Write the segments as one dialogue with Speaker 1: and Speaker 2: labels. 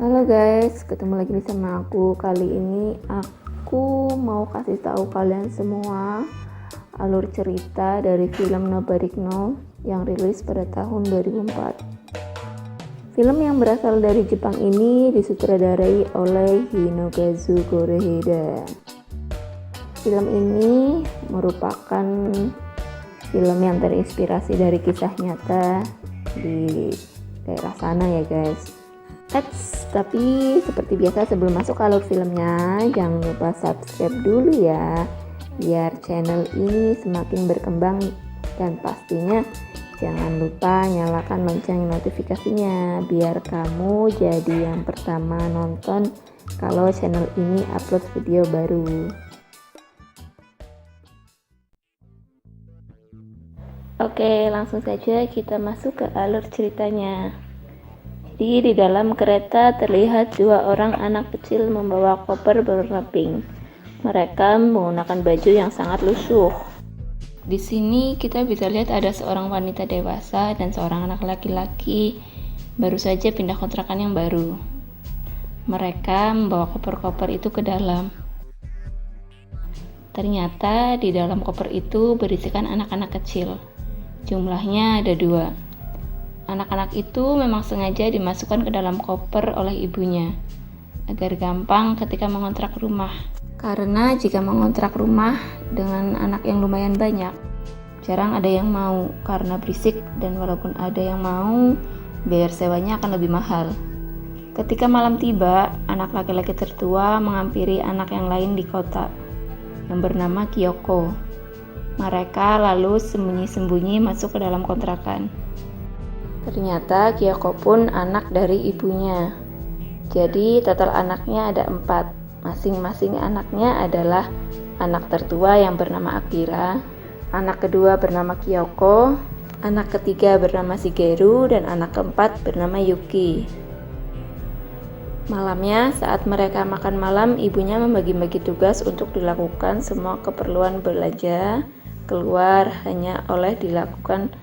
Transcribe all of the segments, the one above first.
Speaker 1: Halo guys, ketemu lagi bersama aku. Kali ini aku mau kasih tahu kalian semua alur cerita dari film Nobody Knows yang rilis pada tahun 2004. Film yang berasal dari Jepang ini disutradarai oleh Hinokazu Korehida. Film ini merupakan film yang terinspirasi dari kisah nyata di daerah sana ya guys. Tapi seperti biasa sebelum masuk ke alur filmnya, jangan lupa subscribe dulu ya, biar channel ini semakin berkembang, dan pastinya jangan lupa nyalakan lonceng notifikasinya biar kamu jadi yang pertama nonton kalau channel ini upload video baru. Oke, langsung saja kita masuk ke alur ceritanya. Jadi di dalam kereta terlihat dua orang anak kecil membawa koper berwarna pink. Mereka menggunakan baju yang sangat lusuh. Di sini kita bisa lihat ada seorang wanita dewasa dan seorang anak laki-laki baru saja pindah kontrakan yang baru. Mereka membawa koper-koper itu ke dalam. Ternyata di dalam koper itu berisikan anak-anak kecil. Jumlahnya ada 2. Anak-anak itu memang sengaja dimasukkan ke dalam koper oleh ibunya agar gampang ketika mengontrak rumah. Karena jika mengontrak rumah dengan anak yang lumayan banyak, jarang ada yang mau karena berisik, dan walaupun ada yang mau, biaya sewanya akan lebih mahal. Ketika malam tiba, anak laki-laki tertua menghampiri anak yang lain di kota yang bernama Kyoko. Mereka lalu sembunyi-sembunyi masuk ke dalam kontrakan. Ternyata Kyoko pun anak dari ibunya. Jadi total anaknya ada 4. Masing-masing anaknya adalah anak tertua yang bernama Akira, anak kedua bernama Kyoko, anak ketiga bernama Shigeru, dan anak keempat bernama Yuki. Malamnya saat mereka makan malam, ibunya membagi-bagi tugas untuk dilakukan semua keperluan belanja keluar hanya dilakukan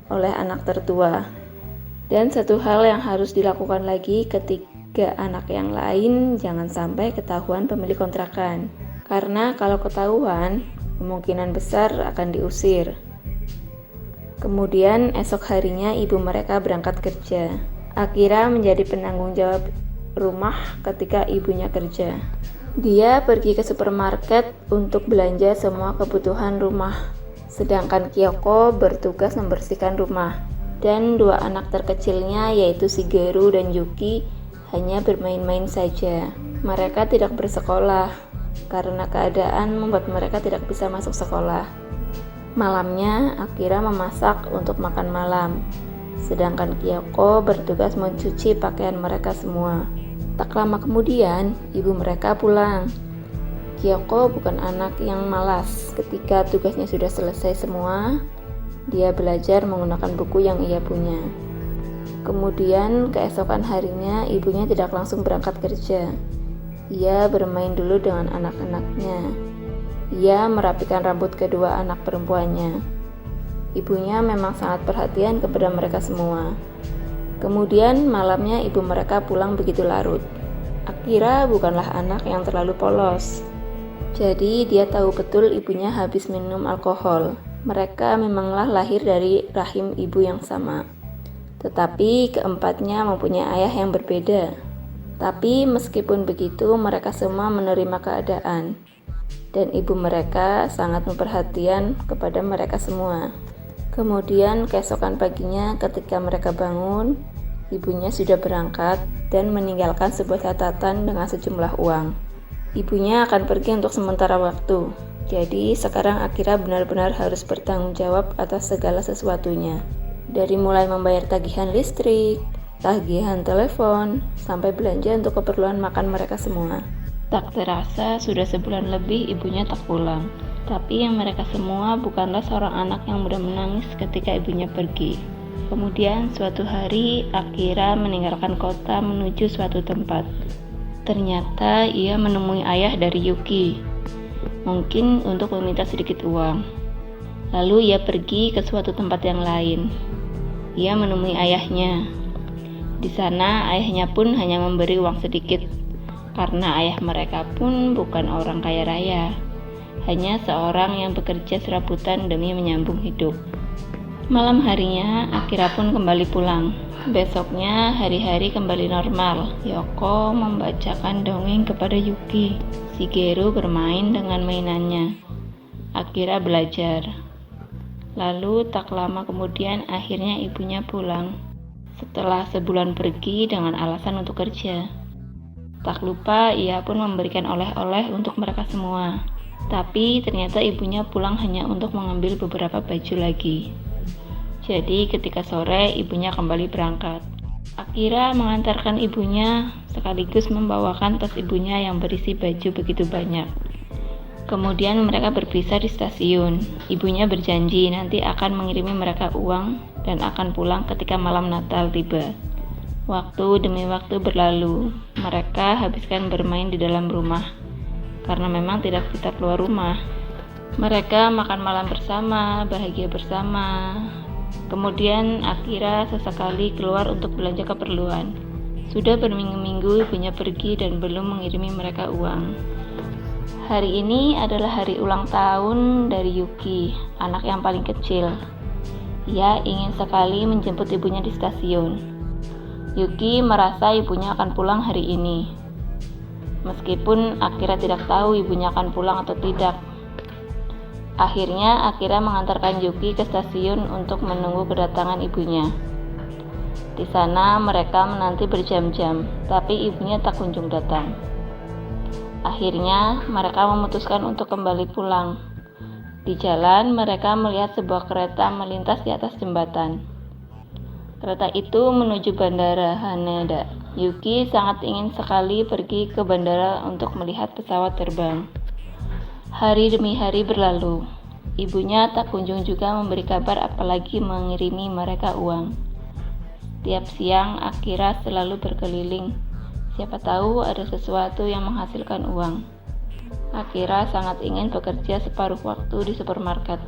Speaker 1: oleh anak tertua. Dan satu hal yang harus dilakukan lagi ketika anak yang lain, jangan sampai ketahuan pemilik kontrakan. Karena kalau ketahuan, kemungkinan besar akan diusir. Kemudian esok harinya ibu mereka berangkat kerja. Akira menjadi penanggung jawab rumah ketika ibunya kerja. Dia pergi ke supermarket untuk belanja semua kebutuhan rumah, sedangkan Kyoko bertugas membersihkan rumah. Dan 2 anak terkecilnya yaitu Shigeru dan Yuki hanya bermain-main saja. Mereka tidak bersekolah karena keadaan membuat mereka tidak bisa masuk sekolah. Malamnya Akira memasak untuk makan malam, sedangkan Kyoko bertugas mencuci pakaian mereka semua. Tak lama kemudian, ibu mereka pulang. Kyoko bukan anak yang malas. Ketika tugasnya sudah selesai semua, dia belajar menggunakan buku yang ia punya. Kemudian keesokan harinya, ibunya tidak langsung berangkat kerja. Ia bermain dulu dengan anak-anaknya. Ia merapikan rambut kedua anak perempuannya. Ibunya memang sangat perhatian kepada mereka semua. Kemudian malamnya ibu mereka pulang begitu larut. Akira bukanlah anak yang terlalu polos. Jadi dia tahu betul ibunya habis minum alkohol. Mereka memanglah lahir dari rahim ibu yang sama. Tetapi keempatnya mempunyai ayah yang berbeda. Tapi meskipun begitu, mereka semua menerima keadaan. Dan ibu mereka sangat memperhatikan kepada mereka semua. Kemudian keesokan paginya ketika mereka bangun, ibunya sudah berangkat dan meninggalkan sebuah catatan dengan sejumlah uang. Ibunya akan pergi untuk sementara waktu. Jadi sekarang Akira benar-benar harus bertanggung jawab atas segala sesuatunya. Dari mulai membayar tagihan listrik, tagihan telepon, sampai belanja untuk keperluan makan mereka semua. Tak terasa sudah sebulan lebih ibunya tak pulang. Tapi yang mereka semua bukanlah seorang anak yang mudah menangis ketika ibunya pergi. Kemudian suatu hari Akira meninggalkan kota menuju suatu tempat. Ternyata ia menemui ayah dari Yuki, mungkin untuk meminta sedikit uang. Lalu ia pergi ke suatu tempat yang lain. Ia menemui ayahnya. Di sana ayahnya pun hanya memberi uang sedikit, karena ayah mereka pun bukan orang kaya raya, hanya seorang yang bekerja serabutan demi menyambung hidup. Malam harinya, Akira pun kembali pulang. Besoknya, hari-hari kembali normal. Yoko membacakan dongeng kepada Yuki. Shigeru bermain dengan mainannya. Akira belajar. Lalu tak lama kemudian akhirnya ibunya pulang. Setelah sebulan pergi dengan alasan untuk kerja. Tak lupa ia pun memberikan oleh-oleh untuk mereka semua. Tapi ternyata ibunya pulang hanya untuk mengambil beberapa baju lagi. Jadi ketika sore ibunya kembali berangkat. Akira mengantarkan ibunya sekaligus membawakan tas ibunya yang berisi baju begitu banyak. Kemudian mereka berpisah di stasiun. Ibunya berjanji nanti akan mengirimi mereka uang dan akan pulang ketika malam Natal tiba. Waktu demi waktu berlalu, mereka habiskan bermain di dalam rumah, karena memang tidak bisa keluar rumah. Mereka makan malam bersama, bahagia bersama. Kemudian Akira sesekali keluar untuk belanja keperluan. Sudah berminggu-minggu ibunya pergi dan belum mengirimi mereka uang. Hari ini adalah hari ulang tahun dari Yuki, anak yang paling kecil. Ia ingin sekali menjemput ibunya di stasiun. Yuki merasa ibunya akan pulang hari ini. Meskipun Akira tidak tahu ibunya akan pulang atau tidak. Akhirnya Akira mengantarkan Yuki ke stasiun untuk menunggu kedatangan ibunya. Di sana mereka menanti berjam-jam, tapi ibunya tak kunjung datang. Akhirnya mereka memutuskan untuk kembali pulang. Di jalan mereka melihat sebuah kereta melintas di atas jembatan. Kereta itu menuju bandara Haneda. Yuki sangat ingin sekali pergi ke bandara untuk melihat pesawat terbang. Hari demi hari berlalu. Ibunya tak kunjung juga memberi kabar apalagi mengirimi mereka uang. Tiap siang Akira selalu berkeliling. Siapa tahu ada sesuatu yang menghasilkan uang. Akira sangat ingin bekerja separuh waktu di supermarket.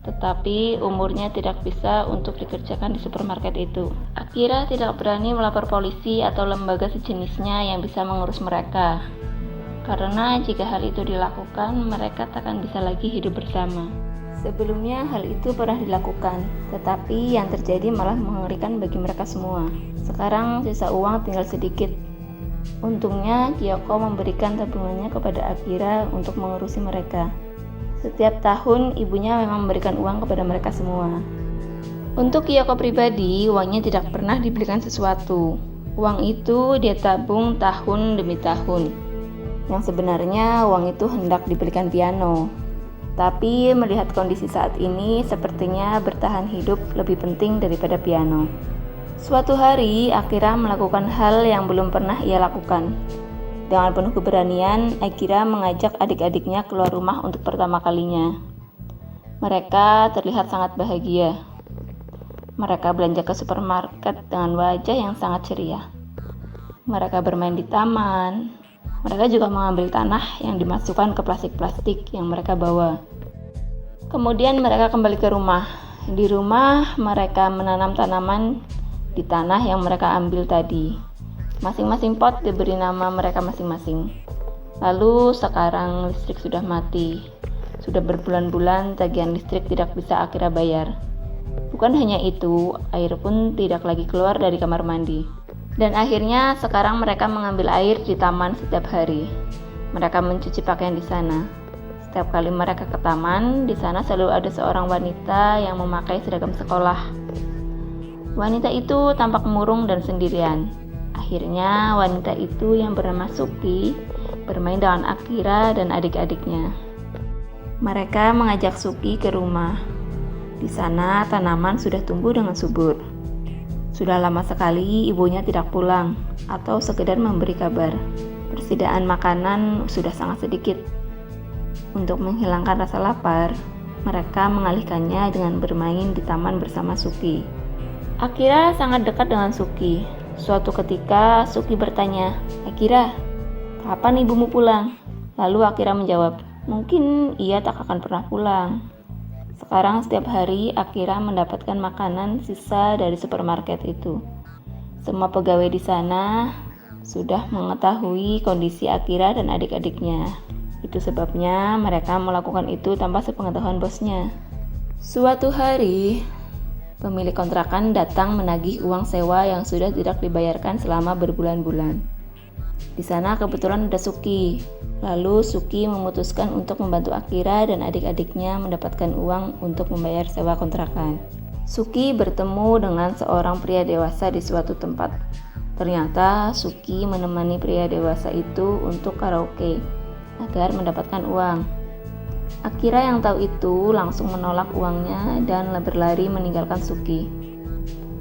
Speaker 1: Tetapi umurnya tidak bisa untuk dikerjakan di supermarket itu. Akira tidak berani melapor polisi atau lembaga sejenisnya yang bisa mengurus mereka. Karena jika hal itu dilakukan, mereka takkan bisa lagi hidup bersama. Sebelumnya hal itu pernah dilakukan, tetapi yang terjadi malah mengerikan bagi mereka semua. Sekarang sisa uang tinggal sedikit. Untungnya Kyoko memberikan tabungannya kepada Akira untuk mengurusi mereka. Setiap tahun ibunya memang memberikan uang kepada mereka semua. Untuk Kyoko pribadi, uangnya tidak pernah dibelikan sesuatu. Uang itu dia tabung tahun demi tahun. Yang sebenarnya uang itu hendak dibelikan piano. Tapi melihat kondisi saat ini, sepertinya bertahan hidup lebih penting daripada piano. Suatu hari, Akira melakukan hal yang belum pernah ia lakukan. Dengan penuh keberanian, Akira mengajak adik-adiknya keluar rumah untuk pertama kalinya. Mereka terlihat sangat bahagia. Mereka belanja ke supermarket dengan wajah yang sangat ceria. Mereka bermain di taman. Mereka juga mengambil tanah yang dimasukkan ke plastik-plastik yang mereka bawa. Kemudian mereka kembali ke rumah. Di rumah mereka menanam tanaman di tanah yang mereka ambil tadi. Masing-masing pot diberi nama mereka masing-masing. Lalu sekarang listrik sudah mati. Sudah berbulan-bulan tagihan listrik tidak bisa Akira bayar. Bukan hanya itu, air pun tidak lagi keluar dari kamar mandi. Dan akhirnya sekarang mereka mengambil air di taman setiap hari. Mereka mencuci pakaian di sana. Setiap kali mereka ke taman, di sana selalu ada seorang wanita yang memakai seragam sekolah. Wanita itu tampak murung dan sendirian. Akhirnya wanita itu yang bernama Suki bermain dengan Akira dan adik-adiknya. Mereka mengajak Suki ke rumah. Di sana tanaman sudah tumbuh dengan subur. Sudah lama sekali ibunya tidak pulang atau sekedar memberi kabar. Persediaan makanan sudah sangat sedikit. Untuk menghilangkan rasa lapar, mereka mengalihkannya dengan bermain di taman bersama Suki. Akira sangat dekat dengan Suki. Suatu ketika Suki bertanya, "Akira, kapan ibumu pulang?" Lalu Akira menjawab, "Mungkin ia tak akan pernah pulang." Sekarang setiap hari Akira mendapatkan makanan sisa dari supermarket itu. Semua pegawai di sana sudah mengetahui kondisi Akira dan adik-adiknya. Itu sebabnya mereka melakukan itu tanpa sepengetahuan bosnya. Suatu hari, pemilik kontrakan datang menagih uang sewa yang sudah tidak dibayarkan selama berbulan-bulan. Di sana kebetulan ada Suki. Lalu Suki memutuskan untuk membantu Akira dan adik-adiknya mendapatkan uang untuk membayar sewa kontrakan. Suki bertemu dengan seorang pria dewasa di suatu tempat. Ternyata Suki menemani pria dewasa itu untuk karaoke agar mendapatkan uang. Akira yang tahu itu langsung menolak uangnya dan berlari meninggalkan Suki.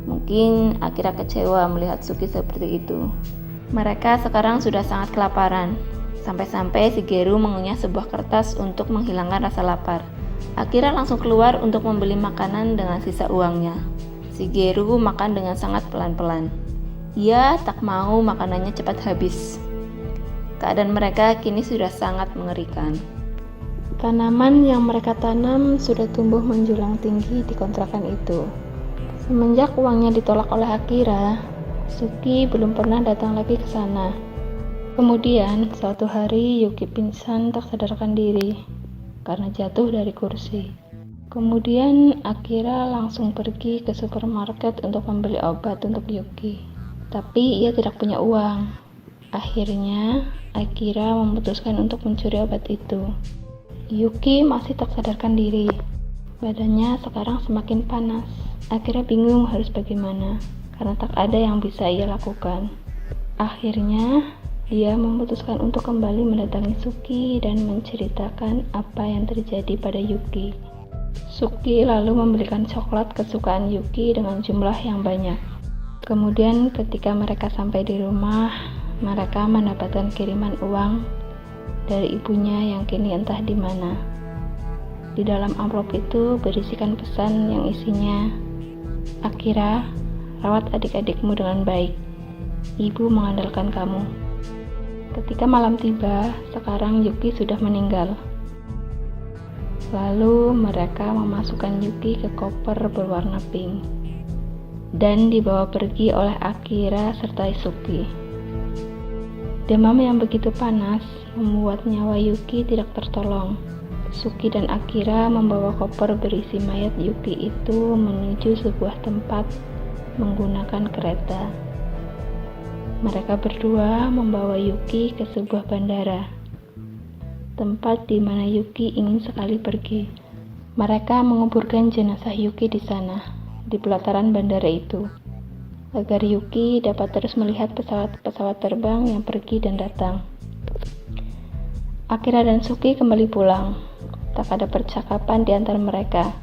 Speaker 1: Mungkin Akira kecewa melihat Suki seperti itu. Mereka sekarang sudah sangat kelaparan. Sampai-sampai Shigeru mengunyah sebuah kertas untuk menghilangkan rasa lapar. Akira langsung keluar untuk membeli makanan dengan sisa uangnya. Shigeru makan dengan sangat pelan-pelan. Ia tak mau makanannya cepat habis. Keadaan mereka kini sudah sangat mengerikan. Tanaman yang mereka tanam sudah tumbuh menjulang tinggi di kontrakan itu. Semenjak uangnya ditolak oleh Akira, Suki belum pernah datang lagi ke sana. Kemudian, suatu hari Yuki pingsan tak sadarkan diri karena jatuh dari kursi. Kemudian Akira langsung pergi ke supermarket untuk membeli obat untuk Yuki. Tapi ia tidak punya uang. Akhirnya, Akira memutuskan untuk mencuri obat itu. Yuki masih tak sadarkan diri. Badannya sekarang semakin panas. Akira bingung harus bagaimana, karena tak ada yang bisa ia lakukan. Akhirnya, ia memutuskan untuk kembali mendatangi Suki dan menceritakan apa yang terjadi pada Yuki. Suki lalu membelikan coklat kesukaan Yuki dengan jumlah yang banyak. Kemudian ketika mereka sampai di rumah, mereka mendapatkan kiriman uang dari ibunya yang kini entah di mana. Di dalam amplop itu berisikan pesan yang isinya, "Akira, rawat adik-adikmu dengan baik. Ibu mengandalkan kamu." Ketika malam tiba, sekarang Yuki sudah meninggal. Lalu mereka memasukkan Yuki ke koper berwarna pink dan dibawa pergi oleh Akira serta Suki. Demam yang begitu panas membuat nyawa Yuki tidak tertolong. Suki dan Akira membawa koper berisi mayat Yuki itu menuju sebuah tempat menggunakan kereta. Mereka berdua membawa Yuki ke sebuah bandara, tempat di mana Yuki ingin sekali pergi. Mereka menguburkan jenazah Yuki di sana, di pelataran bandara itu, agar Yuki dapat terus melihat pesawat-pesawat terbang yang pergi dan datang. Akira dan Suki kembali pulang. Tak ada percakapan di antara mereka.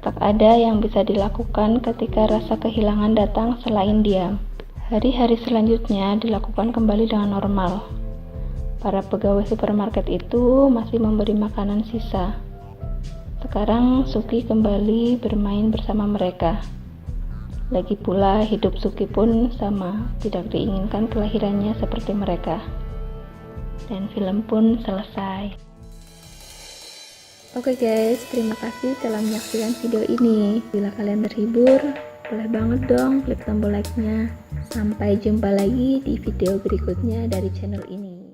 Speaker 1: Tak ada yang bisa dilakukan ketika rasa kehilangan datang selain diam. Hari-hari selanjutnya dilakukan kembali dengan normal. Para pegawai supermarket itu masih memberi makanan sisa. Sekarang Suki kembali bermain bersama mereka. Lagi pula hidup Suki pun sama, tidak diinginkan kelahirannya seperti mereka. Dan film pun selesai. Oke guys, terima kasih telah menyaksikan video ini. Bila kalian terhibur, boleh banget dong klik tombol like-nya. Sampai jumpa lagi di video berikutnya dari channel ini.